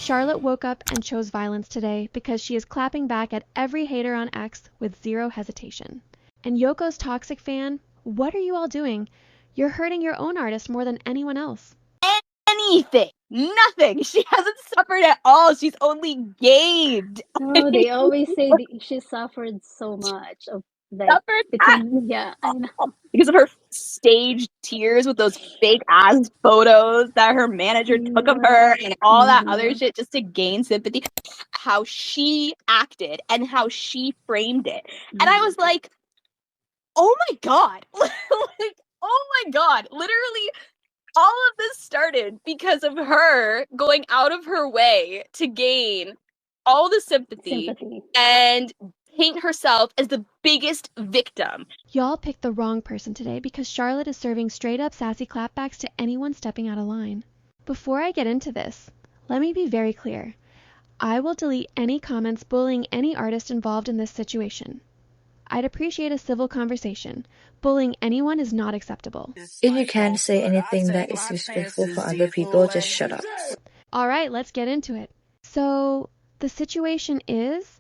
Charlotte woke up and chose violence today because she is clapping back at every hater on X with zero hesitation. And Yoko's toxic fan, what are you all doing? You're hurting your own artist more than anyone else. Anything. Nothing. She hasn't suffered at all. She's only gained. No, they always say she suffered so much of Suffered yeah, I know. Because of her staged tears with those fake ass photos that her manager took of her and all that other shit just to gain sympathy. How she acted and how she framed it. And I was like, oh my god. Like, oh my god. Literally, all of this started because of her going out of her way to gain all the sympathy. And paint herself as the biggest victim. Y'all picked the wrong person today because Charlotte is serving straight up sassy clapbacks to anyone stepping out of line. Before I get into this, let me be very clear. I will delete any comments bullying any artist involved in this situation. I'd appreciate a civil conversation. Bullying anyone is not acceptable. If you can't say anything that is respectful for other people, just shut up. Alright, let's get into it. So, the situation is,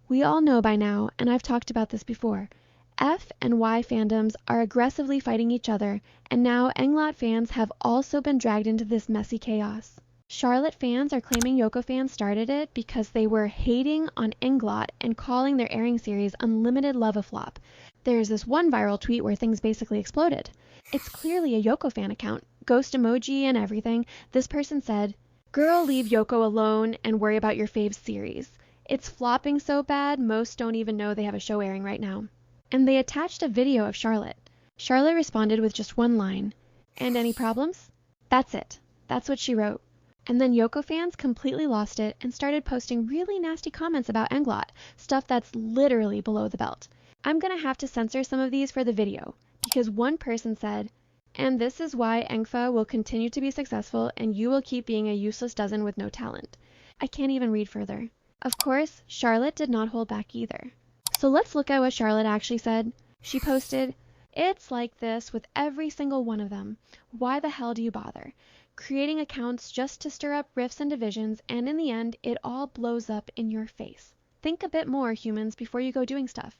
we all know by now, and I've talked about this before, F and Y fandoms are aggressively fighting each other, and now Englot fans have also been dragged into this messy chaos. Charlotte fans are claiming Yoko fans started it because they were hating on Englot and calling their airing series Unlimited Love-a-Flop. There's this one viral tweet where things basically exploded. It's clearly a Yoko fan account, ghost emoji and everything. This person said, "Girl, leave Yoko alone and worry about your fave series. It's flopping so bad, most don't even know they have a show airing right now." And they attached a video of Charlotte. Charlotte responded with just one line, "And any problems?" That's it. That's what she wrote. And then Yoko fans completely lost it and started posting really nasty comments about Englot, stuff that's literally below the belt. I'm gonna have to censor some of these for the video, because one person said, "And this is why Engfa will continue to be successful and you will keep being a useless dozen with no talent." I can't even read further. Of course, Charlotte did not hold back either. So let's look at what Charlotte actually said. She posted, "It's like this with every single one of them. Why the hell do you bother? Creating accounts just to stir up rifts and divisions, and in the end, it all blows up in your face. Think a bit more, humans, before you go doing stuff.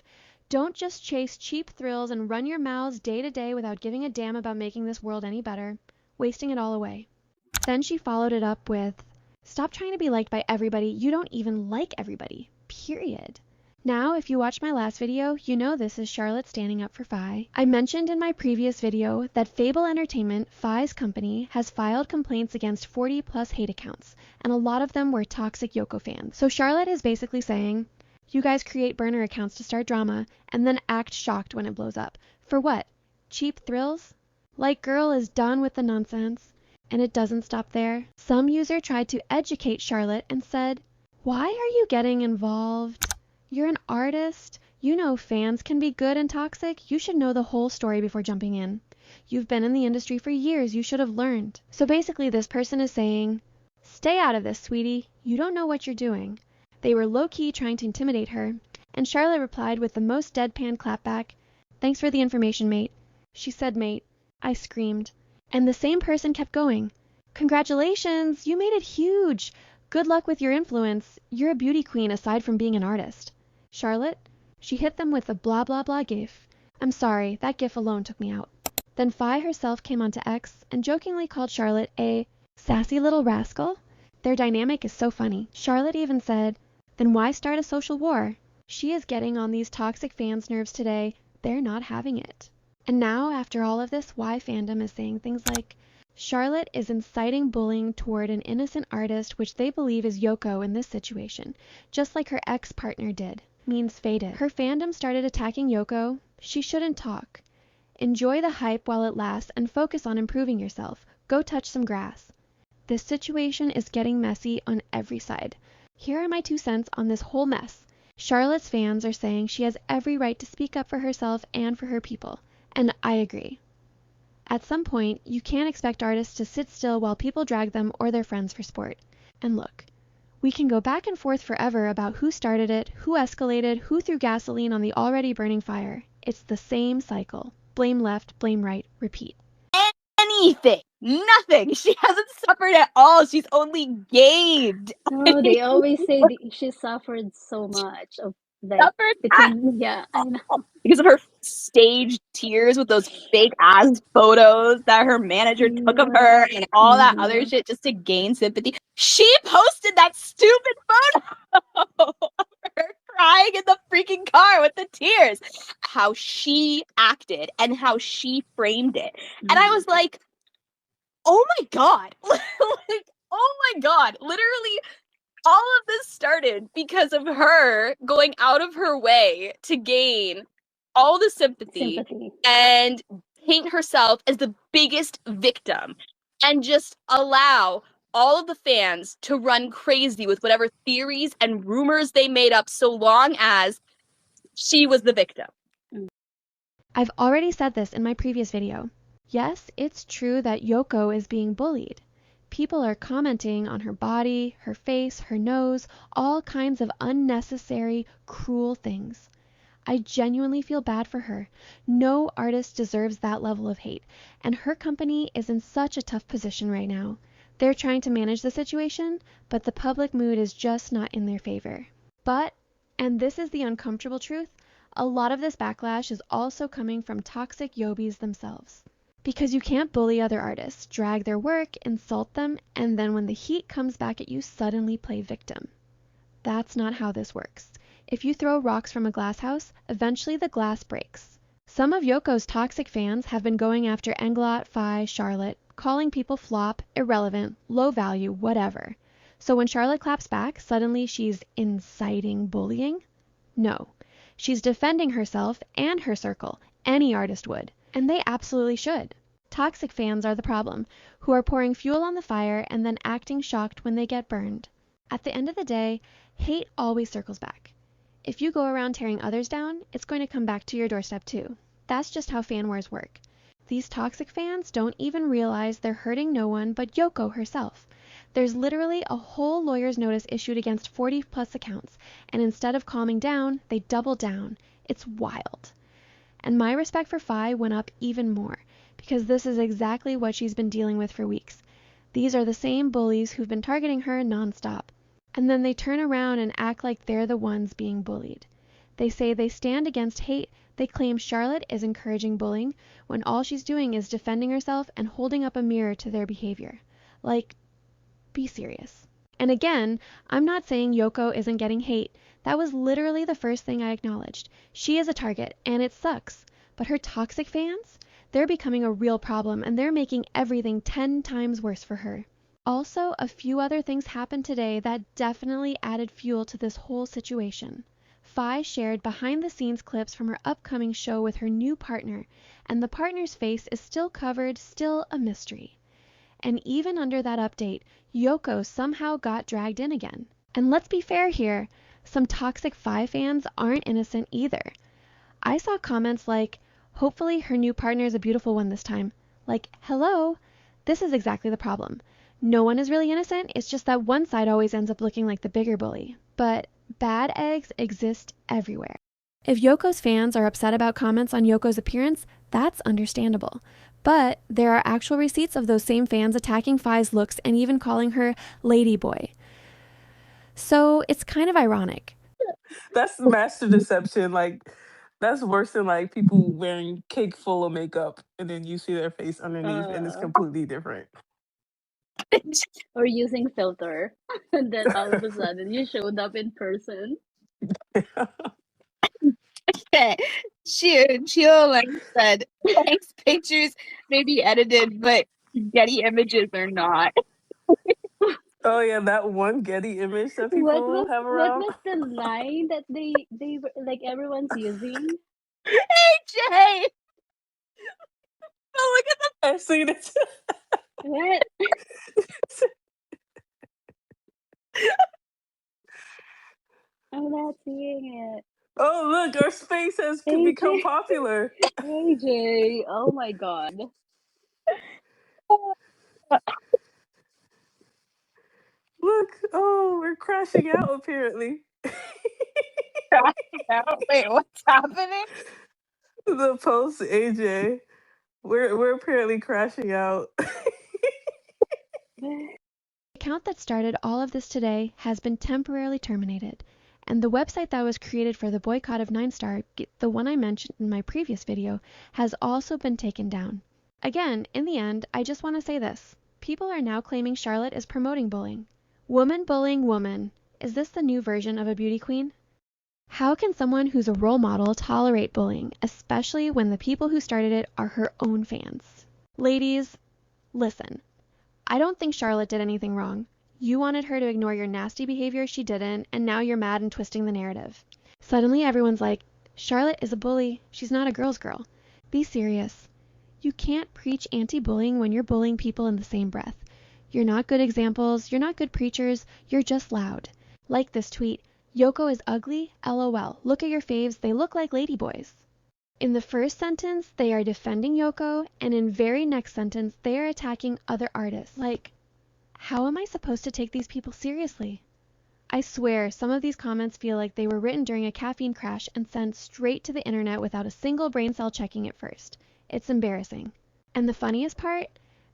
Don't just chase cheap thrills and run your mouths day to day without giving a damn about making this world any better, wasting it all away." Then she followed it up with, "Stop trying to be liked by everybody. You don't even like everybody. Period." Now, if you watched my last video, you know this is Charlotte standing up for Faye. I mentioned in my previous video that Fable Entertainment, Faye's company, has filed complaints against 40 plus hate accounts, and a lot of them were toxic Yoko fans. So Charlotte is basically saying, you guys create burner accounts to start drama, and then act shocked when it blows up. For what? Cheap thrills? Like, girl is done with the nonsense. And it doesn't stop there. Some user tried to educate Charlotte and said, "Why are you getting involved? You're an artist. You know fans can be good and toxic. You should know the whole story before jumping in. You've been in the industry for years. You should have learned." So basically this person is saying, stay out of this, sweetie. You don't know what you're doing. They were low-key trying to intimidate her. And Charlotte replied with the most deadpan clapback, "Thanks for the information, mate." She said mate. I screamed. And the same person kept going. "Congratulations, you made it huge. Good luck with your influence. You're a beauty queen aside from being an artist." Charlotte? She hit them with a blah blah blah gif. I'm sorry, that gif alone took me out. Then Faye herself came onto X and jokingly called Charlotte a sassy little rascal. Their dynamic is so funny. Charlotte even said, "Then why start a social war?" She is getting on these toxic fans' nerves today. They're not having it. And now, after all of this, Y fandom is saying things like, Charlotte is inciting bullying toward an innocent artist, which they believe is Yoko in this situation, just like her ex-partner did. Means Faye did. Her fandom started attacking Yoko. She shouldn't talk. Enjoy the hype while it lasts and focus on improving yourself. Go touch some grass. This situation is getting messy on every side. Here are my 2 cents on this whole mess. Charlotte's fans are saying she has every right to speak up for herself and for her people. And I agree. At some point, you can't expect artists to sit still while people drag them or their friends for sport. And look, we can go back and forth forever about who started it, who escalated, who threw gasoline on the already burning fire. It's the same cycle. Blame left, blame right, repeat. anything. Nothing. She hasn't suffered at all. She's only gained. No, they always say she suffered so much of like Suffered between I know. because of her staged tears with those fake ass photos that her manager took of her and all that other shit just to gain sympathy. She posted that stupid photo of her crying in the freaking car with the tears. How she acted and how she framed it. And I was like, oh my God. Like, oh my God. Literally, all of this started because of her going out of her way to gain all the sympathy and paint herself as the biggest victim and just allow all of the fans to run crazy with whatever theories and rumors they made up so long as she was the victim. I've already said this in my previous video. Yes, it's true that Yoko is being bullied. People are commenting on her body, her face, her nose, all kinds of unnecessary, cruel things. I genuinely feel bad for her. No artist deserves that level of hate, and her company is in such a tough position right now. They're trying to manage the situation, but the public mood is just not in their favor. But, and this is the uncomfortable truth, a lot of this backlash is also coming from toxic yobis themselves. Because you can't bully other artists, drag their work, insult them, and then when the heat comes back at you, suddenly play victim. That's not how this works. If you throw rocks from a glass house, eventually the glass breaks. Some of Yoko's toxic fans have been going after Englot, Faye, Charlotte, calling people flop, irrelevant, low value, whatever. So when Charlotte claps back, suddenly she's inciting bullying? No. She's defending herself and her circle. Any artist would. And they absolutely should. Toxic fans are the problem, who are pouring fuel on the fire and then acting shocked when they get burned. At the end of the day, hate always circles back. If you go around tearing others down, it's going to come back to your doorstep too. That's just how fan wars work. These toxic fans don't even realize they're hurting no one but Yoko herself. There's literally a whole lawyer's notice issued against 40 plus accounts, and instead of calming down, they double down. It's wild. And my respect for Faye went up even more, because this is exactly what she's been dealing with for weeks. These are the same bullies who've been targeting her nonstop. And then they turn around and act like they're the ones being bullied. They say they stand against hate. They claim Charlotte is encouraging bullying, when all she's doing is defending herself and holding up a mirror to their behavior. Like, be serious. And again, I'm not saying Yoko isn't getting hate. That was literally the first thing I acknowledged. She is a target, and it sucks. But her toxic fans? They're becoming a real problem, and they're making everything 10 times worse for her. Also, a few other things happened today that definitely added fuel to this whole situation. Faye shared behind-the-scenes clips from her upcoming show with her new partner, and the partner's face is still covered, still a mystery. And even under that update, Yoko somehow got dragged in again. And let's be fair here, some toxic Faye fans aren't innocent either. I saw comments like, hopefully her new partner is a beautiful one this time. Like, hello? This is exactly the problem. No one is really innocent, it's just that one side always ends up looking like the bigger bully. But bad eggs exist everywhere. If Yoko's fans are upset about comments on Yoko's appearance, that's understandable. But there are actual receipts of those same fans attacking Faye's looks and even calling her Ladyboy. So it's kind of ironic. That's master deception. Like, that's worse than like people wearing cake full of makeup and then you see their face underneath and it's completely different. Or using filter, and then all of a sudden you showed up in person. She like said, thanks, pictures may be edited, but Getty images are not. Oh yeah, that one Getty image that people have around. What was the line that they were like everyone's using? AJ! Oh, look at the. I've seen it. What? I'm not seeing it. Oh look, our space has become popular. AJ, oh my god. Look, oh, we're crashing out apparently. Wait, what's happening? The post AJ. We're apparently crashing out. The account that started all of this today has been temporarily terminated, and the website that was created for the boycott of 9-Star, the one I mentioned in my previous video, has also been taken down. Again, in the end, I just want to say this. People are now claiming Charlotte is promoting bullying. Woman bullying woman. Is this the new version of a beauty queen? How can someone who's a role model tolerate bullying, especially when the people who started it are her own fans? Ladies, listen. I don't think Charlotte did anything wrong. You wanted her to ignore your nasty behavior, she didn't, and now you're mad and twisting the narrative. Suddenly everyone's like, Charlotte is a bully, she's not a girl's girl. Be serious. You can't preach anti-bullying when you're bullying people in the same breath. You're not good examples, you're not good preachers, you're just loud. Like this tweet, Yoko is ugly, LOL. Look at your faves, they look like ladyboys. In the first sentence, they are defending Yoko, and in very next sentence, they are attacking other artists. Like, how am I supposed to take these people seriously? I swear, some of these comments feel like they were written during a caffeine crash and sent straight to the internet without a single brain cell checking it first. It's embarrassing. And the funniest part?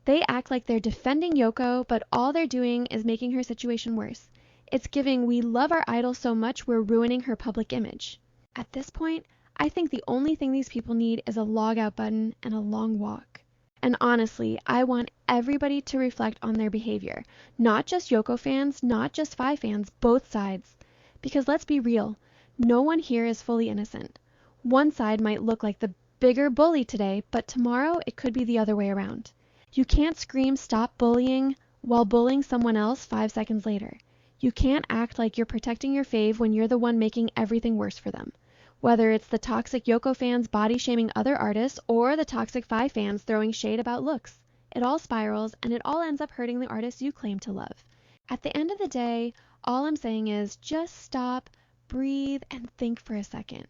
They act like they're defending Yoko, but all they're doing is making her situation worse. It's giving, we love our idol so much we're ruining her public image. At this point, I think the only thing these people need is a log out button and a long walk. And honestly, I want everybody to reflect on their behavior. Not just Yoko fans, not just Faye fans, both sides. Because let's be real, no one here is fully innocent. One side might look like the bigger bully today, but tomorrow it could be the other way around. You can't scream stop bullying while bullying someone else 5 seconds later. You can't act like you're protecting your fave when you're the one making everything worse for them. Whether it's the toxic Yoko fans body shaming other artists or the toxic Faye fans throwing shade about looks. It all spirals and it all ends up hurting the artists you claim to love. At the end of the day, all I'm saying is just stop, breathe, and think for a second.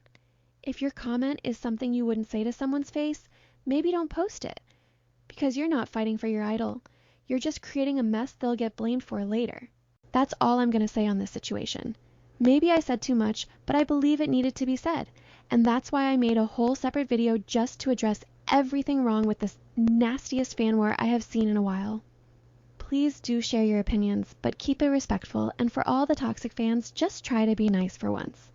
If your comment is something you wouldn't say to someone's face, maybe don't post it. Because you're not fighting for your idol. You're just creating a mess they'll get blamed for later. That's all I'm going to say on this situation. Maybe I said too much, but I believe it needed to be said. And that's why I made a whole separate video just to address everything wrong with this nastiest fan war I have seen in a while. Please do share your opinions, but keep it respectful, and for all the toxic fans, just try to be nice for once.